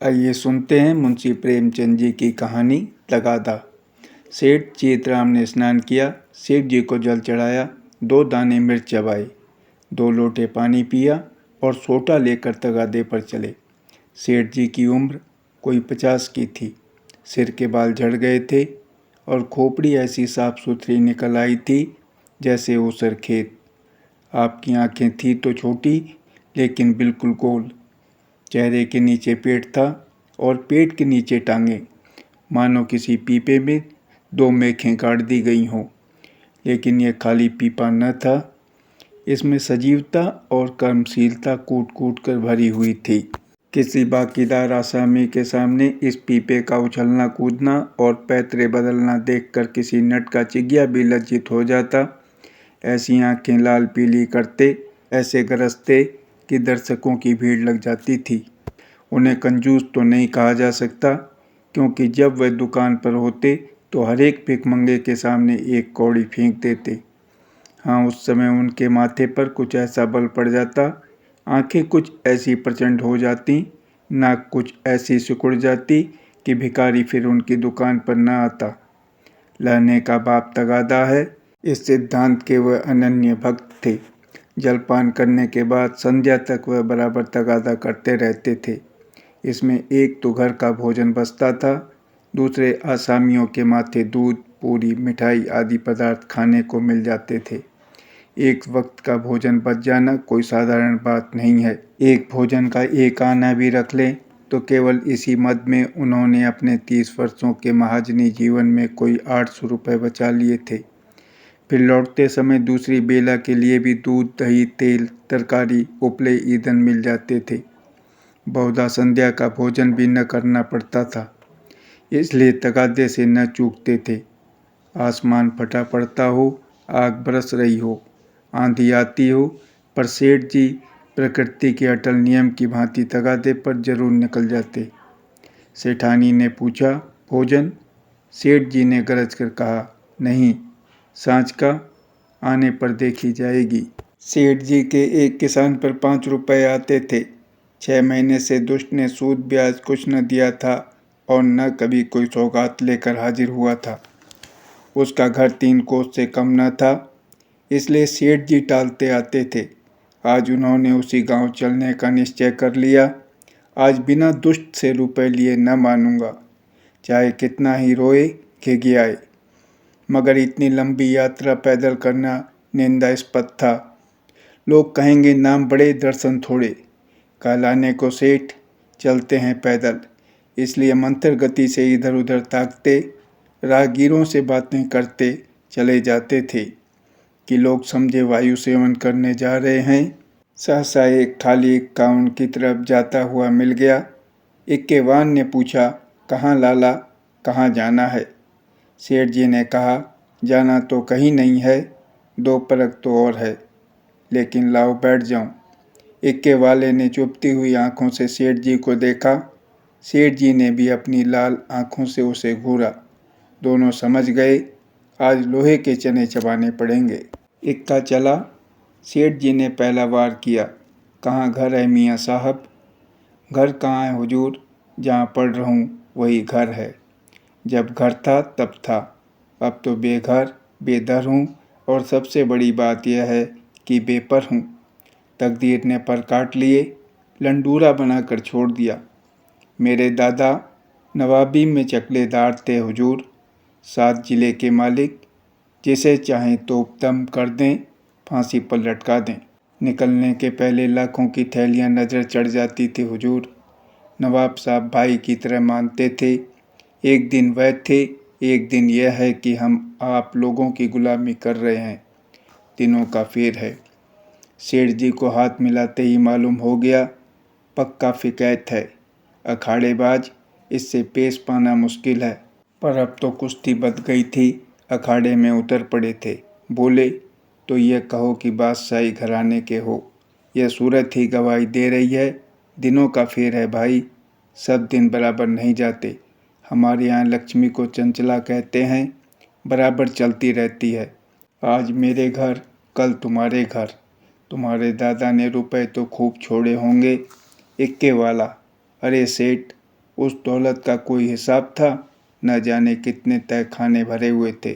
आइए सुनते हैं मुंशी प्रेमचंद जी की कहानी तगादा। सेठ चीतराम ने स्नान किया, शिव जी को जल चढ़ाया, 2 दाने मिर्च चबाए, 2 लोटे पानी पिया और सोटा लेकर तगादे पर चले। सेठ जी की उम्र कोई 50 की थी। सिर के बाल झड़ गए थे और खोपड़ी ऐसी साफ सुथरी निकल आई थी जैसे ऊसर खेत। आपकी आंखें थी तो छोटी लेकिन बिल्कुल गोल। चेहरे के नीचे पेट था और पेट के नीचे टांगें, मानो किसी पीपे में 2 मेखें गाड़ दी गई हों। लेकिन यह खाली पीपा न था, इसमें सजीवता और कर्मशीलता कूट कूट कर भरी हुई थी। किसी बाकीदार आसामी के सामने इस पीपे का उछलना कूदना और पैतरे बदलना देखकर किसी नट का चिगिया भी लज्जित हो जाता। ऐसी आंखें लाल पीली करते, ऐसे गरजते कि दर्शकों की भीड़ लग जाती थी। उन्हें कंजूस तो नहीं कहा जा सकता, क्योंकि जब वह दुकान पर होते तो हर एक भिखमंगे के सामने एक कौड़ी फेंक देते। हाँ, उस समय उनके माथे पर कुछ ऐसा बल पड़ जाता, आंखें कुछ ऐसी प्रचंड हो जाती, नाक कुछ ऐसी सिकुड़ जाती कि भिखारी फिर उनकी दुकान पर न आता। लहने का बाप तगादा है, इस सिद्धांत के वह अनन्य भक्त थे। जलपान करने के बाद संध्या तक वह बराबर तगादा करते रहते थे। इसमें एक तो घर का भोजन बचता था, दूसरे आसामियों के माथे दूध, पूरी, मिठाई आदि पदार्थ खाने को मिल जाते थे। एक वक्त का भोजन बच जाना कोई साधारण बात नहीं है। एक भोजन का एक आना भी रख लें तो केवल इसी मद में उन्होंने अपने 30 वर्षों के महाजनी जीवन में कोई 800 रुपये बचा लिए थे। फिर लौटते समय दूसरी बेला के लिए भी दूध, दही, तेल, तरकारी, उपले ईंधन मिल जाते थे। बहुधा संध्या का भोजन भी न करना पड़ता था, इसलिए तगादे से न चूकते थे। आसमान फटा पड़ता हो, आग बरस रही हो, आंधी आती हो, पर सेठ जी प्रकृति के अटल नियम की भांति तगादे पर जरूर निकल जाते। सेठानी ने पूछा, भोजन? सेठ जी ने गरज कर कहा, नहीं, सांझ का आने पर देखी जाएगी। सेठ जी के एक किसान पर 5 रुपये आते थे। 6 महीने से दुष्ट ने सूद ब्याज कुछ न दिया था और न कभी कोई सौगात लेकर हाजिर हुआ था। उसका घर 3 कोस से कम न था, इसलिए सेठ जी टालते आते थे। आज उन्होंने उसी गांव चलने का निश्चय कर लिया। आज बिना दुष्ट से रुपए लिए न मानूंगा, चाहे कितना ही रोए घिघियाए। मगर इतनी लंबी यात्रा पैदल करना निंदास्पद था। लोग कहेंगे नाम बड़े दर्शन थोड़े, कहलाने को सेठ, चलते हैं पैदल। इसलिए मंथर गति से इधर उधर ताकते, राहगीरों से बातें करते चले जाते थे कि लोग समझे वायु सेवन करने जा रहे हैं। सहसा एक खाली इक्काउन की तरफ जाता हुआ मिल गया। इक्केवान ने पूछा, कहाँ लाला, कहाँ जाना है? सेठ जी ने कहा, जाना तो कहीं नहीं है, 2 परख तो और है, लेकिन लाओ बैठ जाऊं। इक्के वाले ने चुभती हुई आंखों से सेठ जी को देखा। सेठ जी ने भी अपनी लाल आंखों से उसे घूरा। दोनों समझ गए, आज लोहे के चने चबाने पड़ेंगे। इक्का चला। सेठ जी ने पहला वार किया, कहाँ घर है मियाँ साहब? घर कहाँ है हुजूर, जहाँ पढ़ रहा हूँ वही घर है। जब घर था तब था, अब तो बेघर बेदर हूँ, और सबसे बड़ी बात यह है कि बेपर हूँ। तकदीर ने पर काट लिए, लंडूरा बनाकर छोड़ दिया। मेरे दादा नवाबी में चकलेदार थे हुजूर, 7 जिले के मालिक, जिसे चाहें तो दम कर दें, फांसी पर लटका दें। निकलने के पहले लाखों की थैलियां नज़र चढ़ जाती थी हुजूर। नवाब साहब भाई की तरह मानते थे। एक दिन वह थे, एक दिन यह है कि हम आप लोगों की गुलामी कर रहे हैं। दिनों का फेर है। सेठ जी को हाथ मिलाते ही मालूम हो गया, पक्का फिकैत है, अखाड़ेबाज, इससे पेश पाना मुश्किल है। पर अब तो कुश्ती बच गई थी, अखाड़े में उतर पड़े थे। बोले, तो यह कहो कि बादशाही घराने के हो। यह सूरत ही गवाही दे रही है, दिनों का फेर है भाई, सब दिन बराबर नहीं जाते। हमारे यहाँ लक्ष्मी को चंचला कहते हैं, बराबर चलती रहती है। आज मेरे घर, कल तुम्हारे घर। तुम्हारे दादा ने रुपए तो खूब छोड़े होंगे। इक्के वाला, अरे सेठ, उस दौलत का कोई हिसाब था। न जाने कितने तहखाने भरे हुए थे।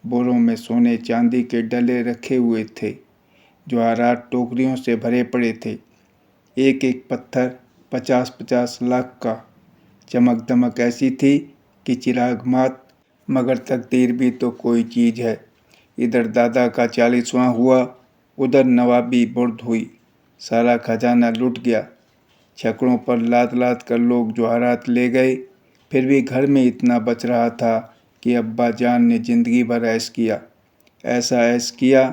बोरों में सोने चांदी के डले रखे हुए थे। जवाहरात टोकरियों से भरे पड़े थे। एक एक पत्थर 50-50 लाख का। चमक दमक ऐसी थी कि चिराग मात, मगर तकदीर भी तो कोई चीज़ है। इधर दादा का 40वां हुआ, उधर नवाबी बुर्द हुई। सारा खजाना लुट गया। छकड़ों पर लाद लाद कर लोग जवाहरात ले गए। फिर भी घर में इतना बच रहा था कि अब्बा जान ने ज़िंदगी भर ऐश किया। ऐसा ऐश किया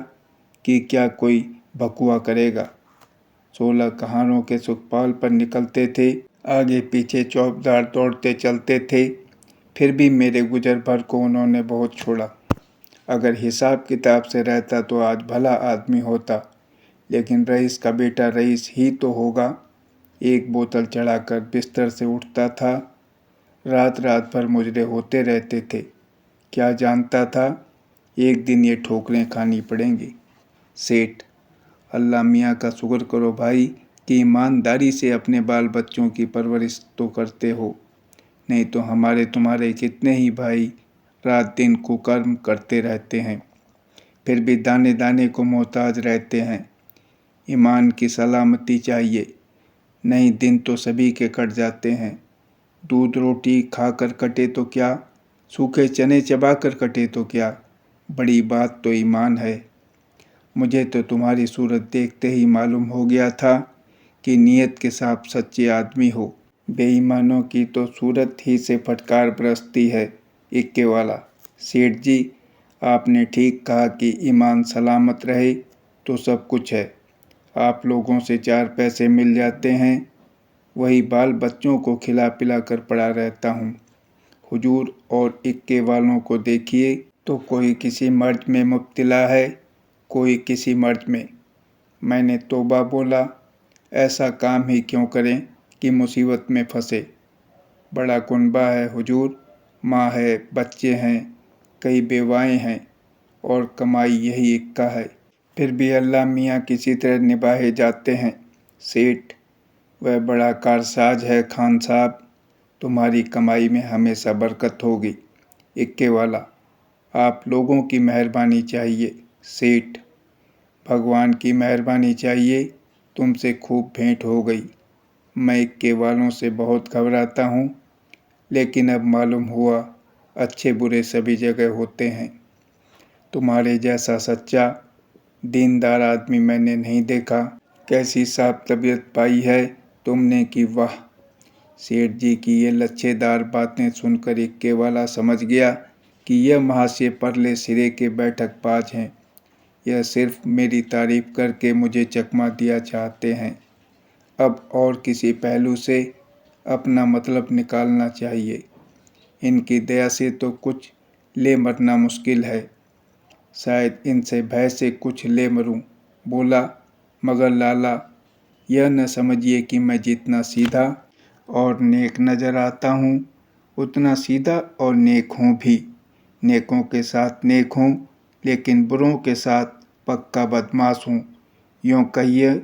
कि क्या कोई बकुआ करेगा। 16 कहारों के सुखपाल पर निकलते थे। आगे पीछे चौबदार दौड़ते चलते थे। फिर भी मेरे गुजर भर को उन्होंने बहुत छोड़ा। अगर हिसाब किताब से रहता तो आज भला आदमी होता, लेकिन रईस का बेटा रईस ही तो होगा। एक बोतल चढ़ाकर बिस्तर से उठता था। रात रात भर मुजरे होते रहते थे। क्या जानता था एक दिन ये ठोकरें खानी पड़ेंगी। सेठ: अल्लाह मियाँ का शुक्र करो भाई कि ईमानदारी से अपने बाल बच्चों की परवरिश तो करते हो, नहीं तो हमारे तुम्हारे कितने ही भाई रात दिन कुकर्म करते रहते हैं, फिर भी दाने दाने को मोहताज रहते हैं। ईमान की सलामती चाहिए, नहीं दिन तो सभी के कट जाते हैं। दूध रोटी खाकर कटे तो क्या, सूखे चने चबाकर कटे तो क्या, बड़ी बात तो ईमान है। मुझे तो तुम्हारी सूरत देखते ही मालूम हो गया था कि नीयत के साथ सच्चे आदमी हो। बेईमानों की तो सूरत ही से फटकार बरसती है। इक्के वाला: सेठ जी, आपने ठीक कहा कि ईमान सलामत रहे तो सब कुछ है। आप लोगों से 4 पैसे मिल जाते हैं, वही बाल बच्चों को खिला पिला कर पड़ा रहता हूँ। हुजूर और इक्के वालों को देखिए तो कोई किसी मर्ज में मुब्तला है, कोई किसी मर्ज में। मैंने तौबा बोला, ऐसा काम ही क्यों करें कि मुसीबत में फंसे। बड़ा कुनबा है हुजूर, माँ है, बच्चे हैं, कई बेवाएँ हैं और कमाई यही इक्का है। फिर भी अल्लाह मियाँ किसी तरह निभाए जाते हैं। सेठ: वह बड़ा कारसाज है खान साहब, तुम्हारी कमाई में हमेशा बरकत होगी। इक्के वाला: आप लोगों की मेहरबानी चाहिए। सेठ: भगवान की मेहरबानी चाहिए, तुमसे खूब भेंट हो गई। मैं इक्के वालों से बहुत घबराता हूँ, लेकिन अब मालूम हुआ अच्छे बुरे सभी जगह होते हैं। तुम्हारे जैसा सच्चा दीनदार आदमी मैंने नहीं देखा। कैसी साफ तबीयत पाई है तुमने कि वाह। सेठ जी की ये लच्छेदार बातें सुनकर इक्के वाला समझ गया कि यह महाशय परले सिरे के बैठकबाज हैं। यह सिर्फ मेरी तारीफ करके मुझे चकमा दिया चाहते हैं। अब और किसी पहलू से अपना मतलब निकालना चाहिए। इनकी दया से तो कुछ ले मरना मुश्किल है। शायद इनसे भय से कुछ ले मरूं। बोला, मगर लाला, यह न समझिए कि मैं जितना सीधा और नेक नज़र आता हूँ, उतना सीधा और नेक हूँ भी। नेकों के साथ नेक हूँ, लेकिन बुरों के साथ पक्का बदमाश हूँ। यूँ कहिए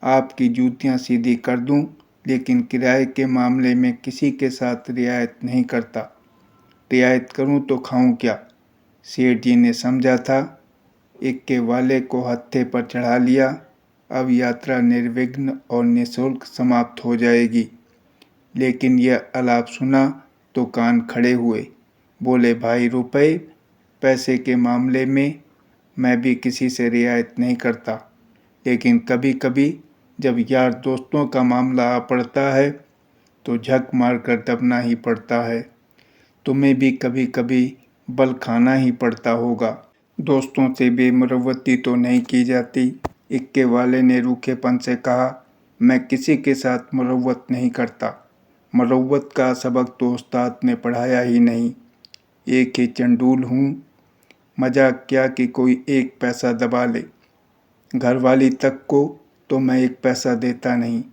आपकी जूतियाँ सीधी कर दूँ, लेकिन किराए के मामले में किसी के साथ रियायत नहीं करता। रियायत करूँ तो खाऊँ क्या। सेठ जी ने समझा था। इक्के वाले को हत्थे पर चढ़ा लिया। अब यात्रा निर्विघ्न और निःशुल्क समाप्त हो जाएगी। लेकिन यह आलाप सुना तो कान खड़े हुए। बोले, भाई रुपए पैसे के मामले में मैं भी किसी से रियायत नहीं करता, लेकिन कभी कभी जब यार दोस्तों का मामला आ पड़ता है तो झक मार कर दबना ही पड़ता है। तुम्हें भी कभी कभी बल खाना ही पड़ता होगा। दोस्तों से बेमुरव्वती तो नहीं की जाती। इक्के वाले ने रूखेपन से कहा, मैं किसी के साथ मुरव्वत नहीं करता। मुरव्वत का सबक तो उस्ताद ने पढ़ाया ही नहीं। एक ही चंडूल हूँ। मजाक क्या कि कोई 1 पैसा दबा ले। घरवाली तक को तो मैं 1 पैसा देता नहीं।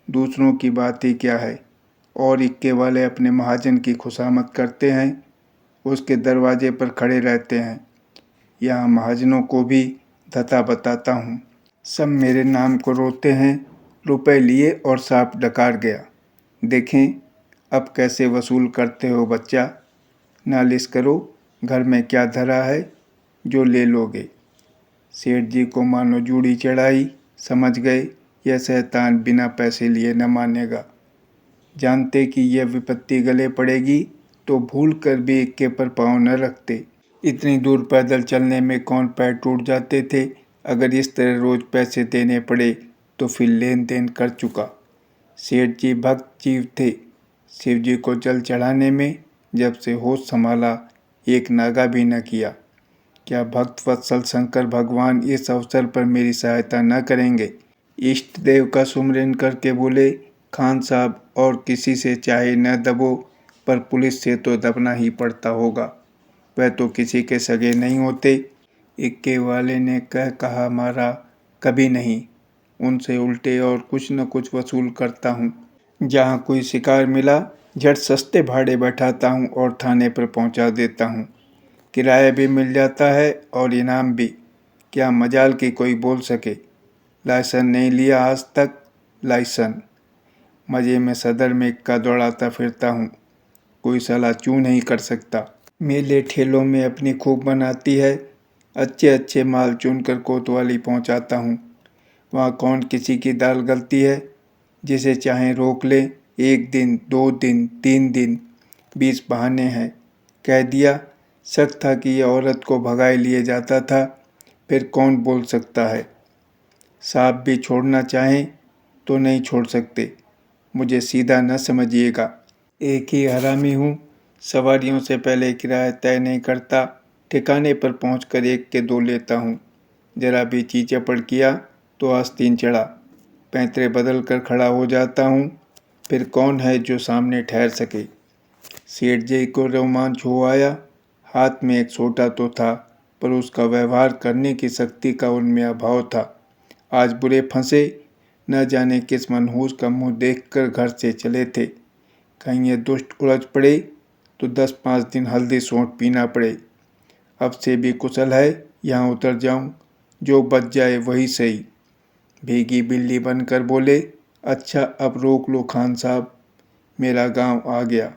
दूसरों की बात ही क्या है। और इक्के वाले अपने महाजन की खुशामद करते हैं, उसके दरवाजे पर खड़े रहते हैं। यहाँ महाजनों को भी धता बताता हूँ। सब मेरे नाम को रोते हैं। रुपए लिए और सांप डकार गया। देखें, अब कैसे वसूल करते हो बच्चा? नालिश करो, घर में क्या धरा है जो ले लोगे? सेठ जी को मानो जूड़ी चढ़ाई, समझ गए यह शैतान बिना पैसे लिए न मानेगा। जानते कि यह विपत्ति गले पड़ेगी तो भूल कर भी इक्के पर पाँव न रखते। इतनी दूर पैदल चलने में कौन पैर टूट जाते थे। अगर इस तरह रोज पैसे देने पड़े तो फिर लेन देन कर चुका। सेठ जी भक्त जीव थे। शिव जी को जल चढ़ाने में जब से होश संभाला एक नागा भी न किया। क्या भक्त वत्सल शंकर भगवान इस अवसर पर मेरी सहायता न करेंगे? इष्ट देव का सुमिरन करके बोले, खान साहब और किसी से चाहे न दबो पर पुलिस से तो दबना ही पड़ता होगा, वह तो किसी के सगे नहीं होते। इक्के वाले ने कहा मारा कभी नहीं, उनसे उल्टे और कुछ न कुछ वसूल करता हूँ। जहाँ कोई शिकार मिला झट सस्ते भाड़े बैठाता हूँ और थाने पर पहुँचा देता हूँ। किराया भी मिल जाता है और इनाम भी। क्या मजाल कि कोई बोल सके। लाइसेंस नहीं लिया आज तक। लाइसेंस मज़े में सदर में इक्का दौड़ाता फिरता हूँ, कोई साला चू नहीं कर सकता। मेले ठेलों में अपनी खूब बनाती है। अच्छे अच्छे माल चुनकर कोतवाली पहुँचाता हूँ। वहाँ कौन किसी की दाल गलती है। जिसे चाहें रोक ले, 1 दिन 2 दिन 3 दिन 20 बहाने हैं। कह दिया, शक था कि यह औरत को भगाए लिए जाता था, फिर कौन बोल सकता है। सांप भी छोड़ना चाहें तो नहीं छोड़ सकते। मुझे सीधा न समझिएगा। एक ही हरामी हूँ, सवारियों से पहले किराया तय नहीं करता। ठिकाने पर पहुंचकर 1 के 2 लेता हूँ। जरा भी चीचपड़ किया तो आस्तीन चढ़ा, पैंतरे बदल कर खड़ा हो जाता हूँ। फिर कौन है जो सामने ठहर सके। सेठ जी को रोमांच हो आया। हाथ में एक सोटा तो था, पर उसका व्यवहार करने की शक्ति का उनमें अभाव था। आज बुरे फंसे, न जाने किस मनहूस का मुंह देखकर घर से चले थे। कहीं ये दुष्ट उलझ पड़े तो 10-5 दिन हल्दी सौंठ पीना पड़े। अब से भी कुशल है यहाँ उतर जाऊं, जो बच जाए वही सही। भीगी बिल्ली बनकर बोले, अच्छा अब रोक लो खान साहब, मेरा गांव आ गया,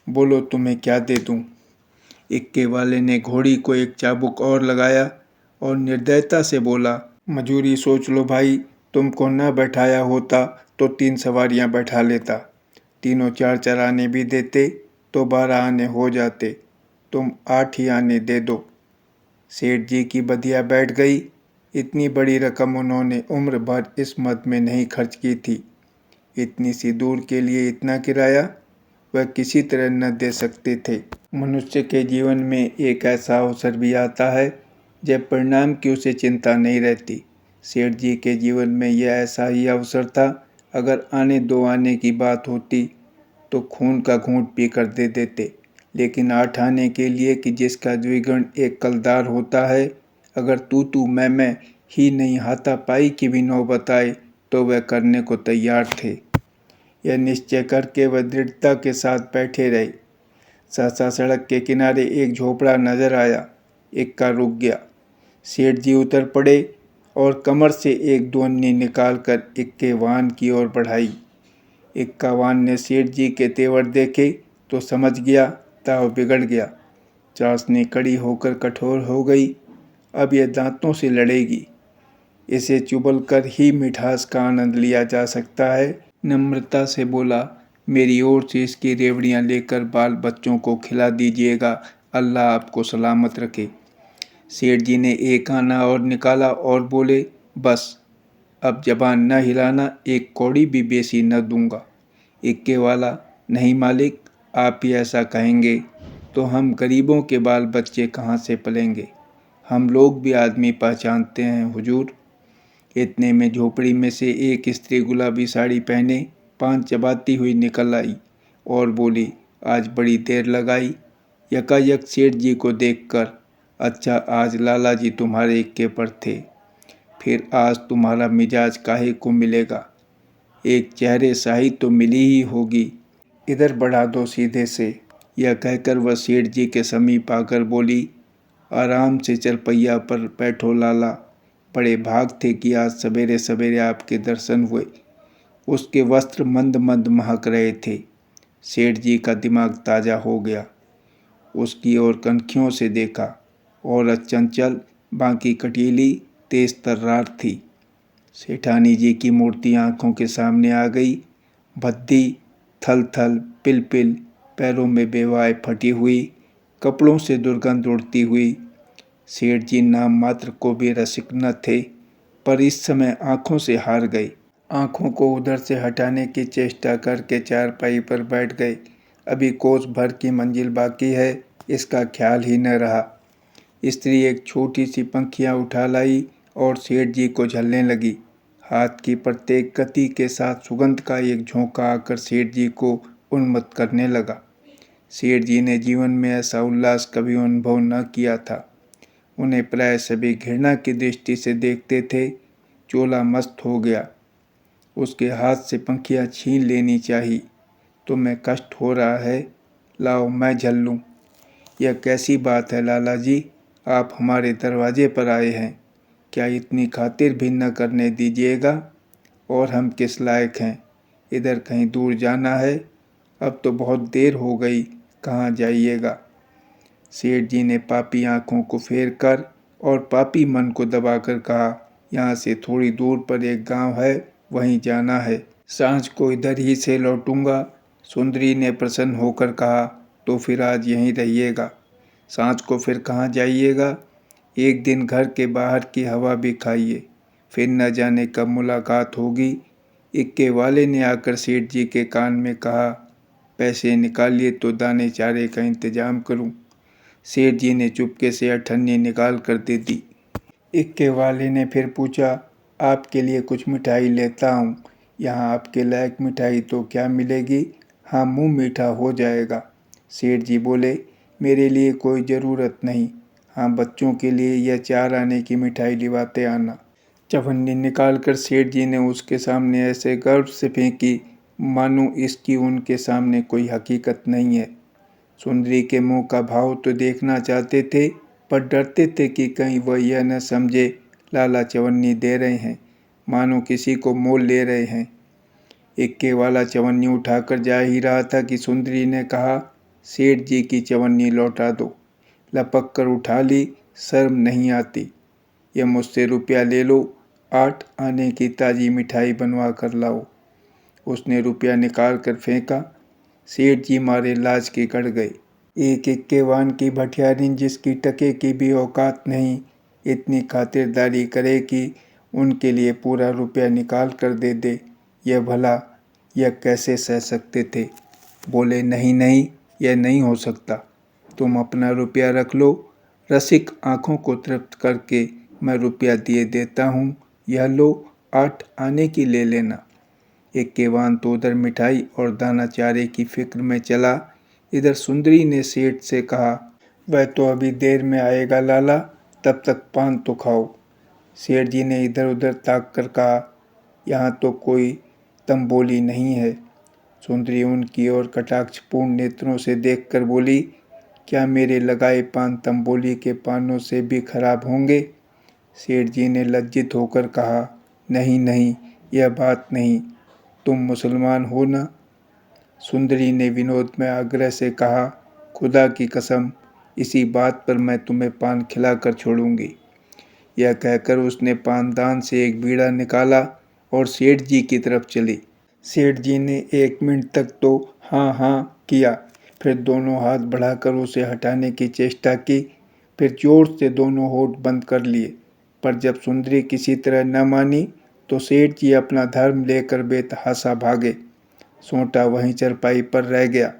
बोलो तुम्हें क्या दे दूं। इक्के वाले ने घोड़ी को एक चाबुक और लगाया और निर्दयता से बोला, मजूरी सोच लो भाई, तुमको न बैठाया होता तो 3 सवारियां बैठा लेता। तीनों 4 आने भी देते तो 12 आने हो जाते। तुम 8 ही आने दे दो। सेठ जी की बधिया बैठ गई। इतनी बड़ी रकम उन्होंने उम्र भर इस मद में नहीं खर्च की थी। इतनी सी दूर के लिए इतना किराया वह किसी तरह न दे सकते थे। मनुष्य के जीवन में एक ऐसा अवसर भी आता है जब परिणाम की उसे चिंता नहीं रहती। सेठ जी के जीवन में यह ऐसा ही अवसर था। अगर आने 2 आने की बात होती तो खून का घूंट पीकर दे देते, लेकिन 8 आने के लिए कि जिसका द्विगुण एक कलदार होता है, अगर तू मैं ही नहीं हाथापाई की भी नौबत आए तो वह करने को तैयार थे। यह निश्चय करके वह दृढ़ता के साथ बैठे रहे। सहसा सड़क के किनारे एक झोपड़ा नजर आया। इक्का रुक गया। सेठ जी उतर पड़े और कमर से एक 2 अन्नी निकालकर इक्के वाहन की ओर बढ़ाई। इक्का वाहन ने सेठ जी के तेवर देखे तो समझ गया ताव बिगड़ गया। चाशनी कड़ी होकर कठोर हो गई। अब यह दांतों से लड़ेगी। इसे चुबल कर ही मिठास का आनंद लिया जा सकता है। नम्रता से बोला, मेरी ओर से इसकी रेवड़ियाँ लेकर बाल बच्चों को खिला दीजिएगा, अल्लाह आपको सलामत रखे। सेठ जी ने एक आना और निकाला और बोले, बस अब जबान न हिलाना, 1 कौड़ी भी बेसी न दूंगा। इक्के वाला, नहीं मालिक, आप ही ऐसा कहेंगे तो हम गरीबों के बाल बच्चे कहाँ से पलेंगे। हम लोग भी आदमी पहचानते हैं हुजूर। इतने में झोपड़ी में से एक स्त्री गुलाबी साड़ी पहने पान चबाती हुई निकल आई और बोली, आज बड़ी देर लगाई। यकायक सेठ जी को देखकर, अच्छा आज लाला जी तुम्हारे इक्के पर थे, फिर आज तुम्हारा मिजाज काहे को मिलेगा। एक चेहरे शाही तो मिली ही होगी, इधर बढ़ा दो सीधे से। यह कहकर वह सेठ जी के समीप आकर बोली, आराम से चरपैया पर बैठो लाला, बड़े भाग थे कि आज सवेरे सवेरे आपके दर्शन हुए। उसके वस्त्र मंद मंद महक रहे थे। सेठ जी का दिमाग ताज़ा हो गया। उसकी ओर कनखियों से देखा। औरत चंचल, बाकी कटीली, तेज तर्रार थी। सेठानी जी की मूर्ति आंखों के सामने आ गई। भद्दी, थल थल, पिल पिल, पैरों में बेवाय फटी हुई, कपड़ों से दुर्गंध उड़ती हुई। सेठ जी नाम मात्र को भी रसिक न थे, पर इस समय आंखों से हार गए। आंखों को उधर से हटाने की चेष्टा करके चारपाई पर बैठ गए। अभी कोस भर की मंजिल बाकी है, इसका ख्याल ही न रहा। स्त्री एक छोटी सी पंखियाँ उठा लाई और सेठ जी को झलने लगी। हाथ की प्रत्येक गति के साथ सुगंध का एक झोंका आकर सेठ जी को उन्मत्त करने लगा। सेठ जी ने जीवन में ऐसा उल्लास कभी अनुभव न किया था। उन्हें प्राय सभी घृणा की दृष्टि से देखते थे। चोला मस्त हो गया। उसके हाथ से पंखियाँ छीन लेनी चाहिए। तुम्हें कष्ट हो रहा है, लाओ मैं झल लूँ। यह कैसी बात है लाला जी, आप हमारे दरवाजे पर आए हैं, क्या इतनी खातिर भी न करने दीजिएगा। और हम किस लायक हैं, इधर कहीं दूर जाना है, अब तो बहुत देर हो गई, कहाँ जाइएगा। सेठ जी ने पापी आंखों को फेर कर और पापी मन को दबाकर कहा, यहाँ से थोड़ी दूर पर एक गांव है, वहीं जाना है। सांझ को इधर ही से लौटूंगा। सुंदरी ने प्रसन्न होकर कहा, तो फिर आज यहीं रहिएगा। सांझ को फिर कहाँ जाइएगा। एक दिन घर के बाहर की हवा भी खाइए, फिर न जाने कब मुलाकात होगी। इक्के वाले ने आकर सेठ जी के कान में कहा, पैसे निकालिए तो दाने चारे का इंतजाम करूं। सेठ जी ने चुपके से अठन्नी निकाल कर दे दी। इक्के वाले ने फिर पूछा, आपके लिए कुछ मिठाई लेता हूँ। यहाँ आपके लायक मिठाई तो क्या मिलेगी, हाँ मुँह मीठा हो जाएगा। सेठ जी बोले, मेरे लिए कोई ज़रूरत नहीं, हाँ बच्चों के लिए यह 4 आने की मिठाई लिवाते आना। चवन्नी निकाल कर सेठ जी ने उसके सामने ऐसे गर्व से फेंकी मानो इसकी उनके सामने कोई हकीकत नहीं है। सुंदरी के मुंह का भाव तो देखना चाहते थे, पर डरते थे कि कहीं वह यह न समझे लाला चवन्नी दे रहे हैं, मानो किसी को मोल ले रहे हैं। इक्के वाला चवन्नी उठाकर जा ही रहा था कि सुंदरी ने कहा, सेठ जी की चवन्नी लौटा दो। लपक कर उठा ली, शर्म नहीं आती। यह मुझसे रुपया ले लो, 8 आने की ताज़ी मिठाई बनवा कर लाओ। उसने रुपया निकाल कर फेंका। सेठ जी मारे लाज के गड़ गए। एक इक्केवान की भठियारिन जिसकी टके की भी औकात नहीं, इतनी खातिरदारी करे कि उनके लिए पूरा रुपया निकाल कर दे दे, यह भला यह कैसे सह सकते थे। बोले, नहीं नहीं, यह नहीं हो सकता, तुम अपना रुपया रख लो। रसिक आंखों को तृप्त करके मैं रुपया दिए देता हूँ, यह लो, 8 आने की ले लेना। इक्केवान तो उधर मिठाई और दाना चारे की फिक्र में चला। इधर सुंदरी ने सेठ से कहा, वह तो अभी देर में आएगा लाला, तब तक पान तो खाओ। सेठ जी ने इधर उधर ताक कर कहा, यहाँ तो कोई तंबोली नहीं है। सुंदरी उनकी ओर कटाक्षपूर्ण नेत्रों से देखकर बोली, क्या मेरे लगाए पान तंबोली के पानों से भी खराब होंगे। सेठ जी ने लज्जित होकर कहा, नहीं नहीं, यह बात नहीं, तुम मुसलमान हो ना। सुंदरी ने विनोद में आग्रह से कहा, खुदा की कसम, इसी बात पर मैं तुम्हें पान खिलाकर छोड़ूंगी। यह कहकर उसने पानदान से एक बीड़ा निकाला और सेठ जी की तरफ चली। सेठ जी ने 1 मिनट तक तो हाँ हाँ किया, फिर दोनों हाथ बढ़ाकर उसे हटाने की चेष्टा की, फिर जोर से दोनों होठ बंद कर लिए। पर जब सुंदरी किसी तरह न मानी तो सेठ जी अपना धर्म लेकर बेतहाशा भागे। सोंटा वहीं चरपाई पर रह गया।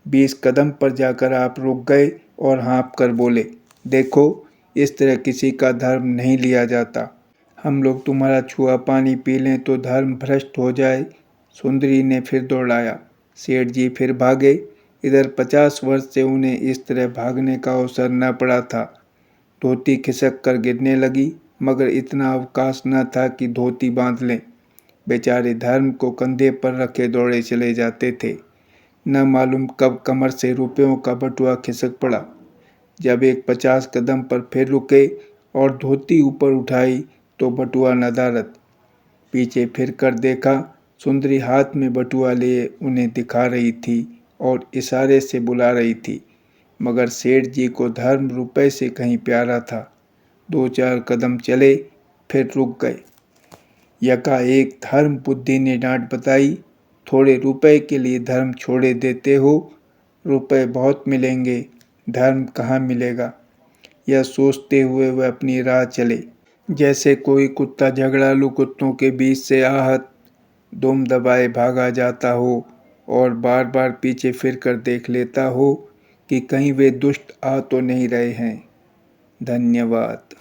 20 कदम पर जाकर आप रुक गए और हाँफ कर बोले, देखो, इस तरह किसी का धर्म नहीं लिया जाता। हम लोग तुम्हारा छुआ पानी पी लें तो धर्म भ्रष्ट हो जाए। सुंदरी ने फिर दौड़ाया। सेठ जी फिर भागे। इधर 50 वर्ष से उन्हें इस तरह भागने का अवसर न पड़ा था। धोती खिसक कर गिरने लगी, मगर इतना अवकाश न था कि धोती बांध लें। बेचारे धर्म को कंधे पर रखे दौड़े चले जाते थे। न मालूम कब कमर से रुपयों का बटुआ खिसक पड़ा। जब एक 50 कदम पर फिर रुके और धोती ऊपर उठाई तो बटुआ नदारद। पीछे फिर कर देखा, सुंदरी हाथ में बटुआ लिए उन्हें दिखा रही थी और इशारे से बुला रही थी, मगर सेठ जी को धर्म रुपए से कहीं प्यारा था। 2-4 कदम चले, फिर रुक गए। यकाएक धर्म बुद्धि ने डांट बताई, थोड़े रुपए के लिए धर्म छोड़े देते हो? रुपए बहुत मिलेंगे, धर्म कहाँ मिलेगा? यह सोचते हुए वह अपनी राह चले। जैसे कोई कुत्ता झगड़ालू कुत्तों के बीच से आहत दुम दबाए भागा जाता हो और बार बार पीछे फिर कर देख लेता हो कि कहीं वे दुष्ट आ तो नहीं रहे हैं। धन्यवाद।